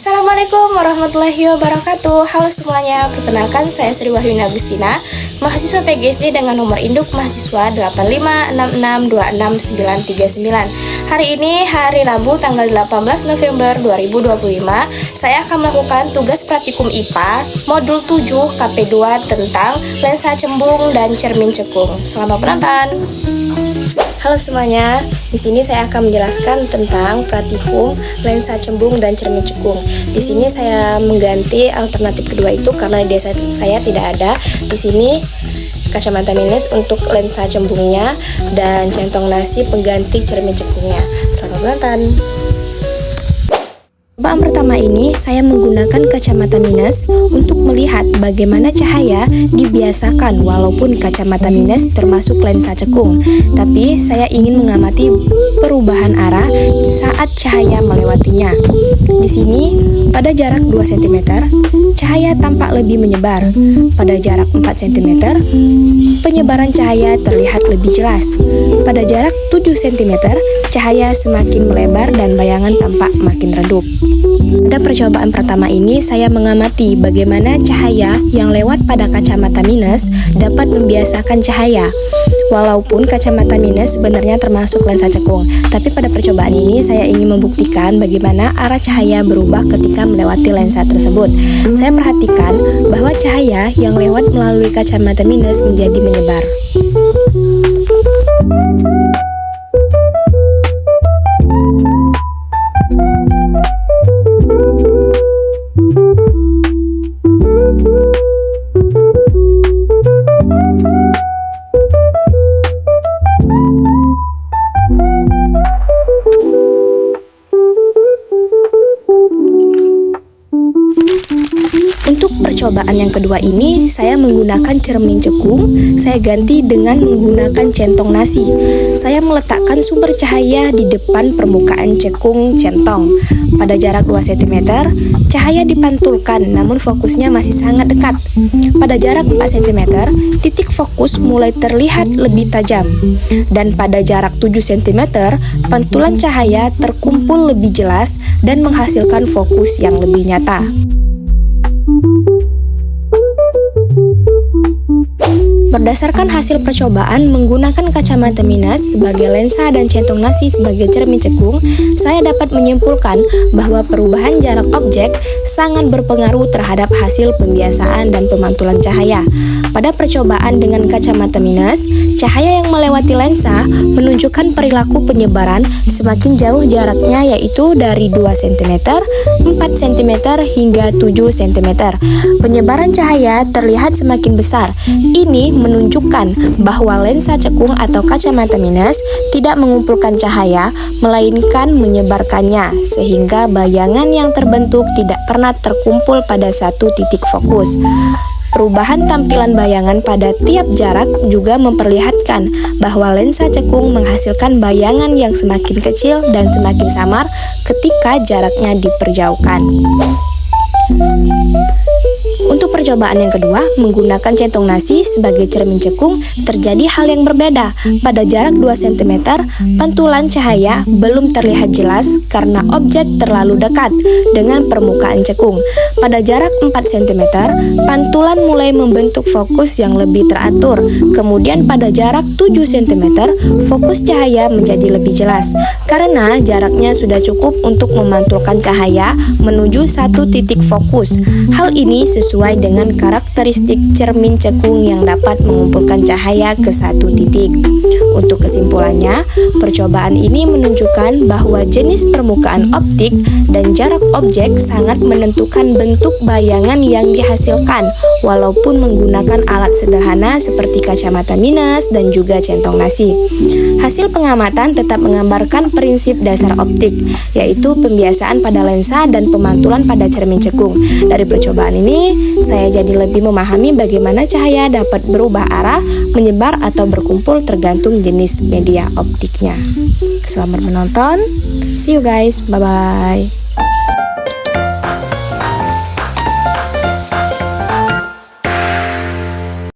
Assalamualaikum warahmatullahi wabarakatuh. Halo semuanya, perkenalkan saya Sri Wahyuni Agustina, mahasiswa PGSD dengan nomor induk mahasiswa 856626939. Hari ini hari Rabu tanggal 18 November 2025. Saya akan melakukan tugas praktikum IPA modul 7 KP2 tentang lensa cembung dan cermin cekung. Selamat menonton. Halo semuanya, di sini saya akan menjelaskan tentang praktikum lensa cembung dan cermin cekung. Di sini saya mengganti alternatif kedua itu karena di saya tidak ada. Di sini kacamata minus untuk lensa cembungnya dan centong nasi pengganti cermin cekungnya. Selamat menonton. Percobaan pertama ini saya menggunakan kacamata minus untuk melihat bagaimana cahaya dibiasakan walaupun kacamata minus termasuk lensa cekung. Tapi saya ingin mengamati perubahan arah saat cahaya melewatinya. Di sini pada jarak 2 cm cahaya tampak lebih menyebar. Pada jarak 4 cm penyebaran cahaya terlihat lebih jelas. Pada jarak 7 cm cahaya semakin melebar dan bayangan tampak makin redup. Pada percobaan pertama ini, saya mengamati bagaimana cahaya yang lewat pada kacamata minus dapat membiasakan cahaya. Walaupun kacamata minus sebenarnya termasuk lensa cekung, tapi pada percobaan ini saya ingin membuktikan bagaimana arah cahaya berubah ketika melewati lensa tersebut. Saya perhatikan bahwa cahaya yang lewat melalui kacamata minus menjadi menyebar. Untuk percobaan yang kedua ini, saya menggunakan cermin cekung, saya ganti dengan menggunakan centong nasi. Saya meletakkan sumber cahaya di depan permukaan cekung centong. Pada jarak 2 cm, cahaya dipantulkan namun fokusnya masih sangat dekat. Pada jarak 4 cm, titik fokus mulai terlihat lebih tajam. Dan pada jarak 7 cm, pantulan cahaya terkumpul lebih jelas dan menghasilkan fokus yang lebih nyata. Berdasarkan hasil percobaan menggunakan kacamata minus sebagai lensa dan centong nasi sebagai cermin cekung, saya dapat menyimpulkan bahwa perubahan jarak objek sangat berpengaruh terhadap hasil pembiasaan dan pemantulan cahaya. Pada percobaan dengan kacamata minus, cahaya yang melewati lensa menunjukkan perilaku penyebaran semakin jauh jaraknya, yaitu dari 2 cm, 4 cm hingga 7 cm. Penyebaran cahaya terlihat semakin besar. Ini menunjukkan bahwa lensa cekung atau kacamata minus tidak mengumpulkan cahaya, melainkan menyebarkannya, sehingga bayangan yang terbentuk tidak pernah terkumpul pada satu titik fokus. Perubahan tampilan bayangan pada tiap jarak juga memperlihatkan bahwa lensa cekung menghasilkan bayangan yang semakin kecil dan semakin samar ketika jaraknya diperjauhkan. Untuk percobaan yang kedua, menggunakan centong nasi sebagai cermin cekung, terjadi hal yang berbeda. Pada jarak 2 cm, pantulan cahaya belum terlihat jelas karena objek terlalu dekat dengan permukaan cekung. Pada jarak 4 cm, pantulan mulai membentuk fokus yang lebih teratur. Kemudian pada jarak 7 cm, fokus cahaya menjadi lebih jelas karena jaraknya sudah cukup untuk memantulkan cahaya menuju satu titik fokus. Hal ini sesuai dengan karakteristik cermin cekung yang dapat mengumpulkan cahaya ke satu titik. Untuk kesimpulannya, percobaan ini menunjukkan bahwa jenis permukaan optik dan jarak objek sangat menentukan bentuk bayangan yang dihasilkan, walaupun menggunakan alat sederhana seperti kacamata minus dan juga centong nasi. Hasil pengamatan tetap menggambarkan prinsip dasar optik, yaitu pembiasaan pada lensa dan pemantulan pada cermin cekung. Dari percobaan ini, saya jadi lebih memahami bagaimana cahaya dapat berubah arah, menyebar atau berkumpul tergantung jenis media optiknya. Selamat menonton. See you guys. Bye-bye.